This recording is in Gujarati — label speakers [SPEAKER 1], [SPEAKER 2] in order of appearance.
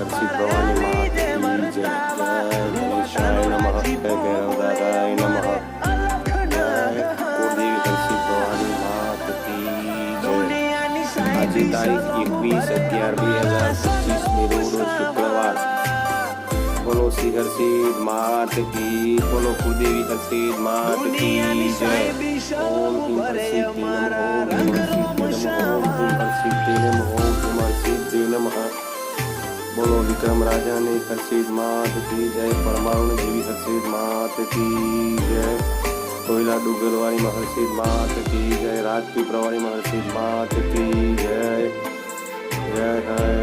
[SPEAKER 1] હર્ષિત ભવાની માત કી જય. ગણેશાય નમઃ. જય ભૈરવદાદાય નમઃ. જય કુળદેવી હર્ષિત ભવાની માત કી જય. આજે તારીખ 21/11/2025 રોજ શુક્રવાર. બોલો શ્રી હર્ષિત માત કી. બોલો કુળદેવી હર્ષિત માત કી જય. ઓમ હિમ હર્ષિત નમઃ. ઓમ હર્ષિત નમઃ. ઓમ હર્ષિત નમઃ. બોલો વિક્રમ રાજાની હર્ષિત માત કી જય. પરમાણુ દેવી હર્ષિત માત કી જય. કોયલા ડુંગરવાળી હર્ષિત માત કી જય. રાજપીપળાવાળી હર્ષિત માત કી જય. જય જય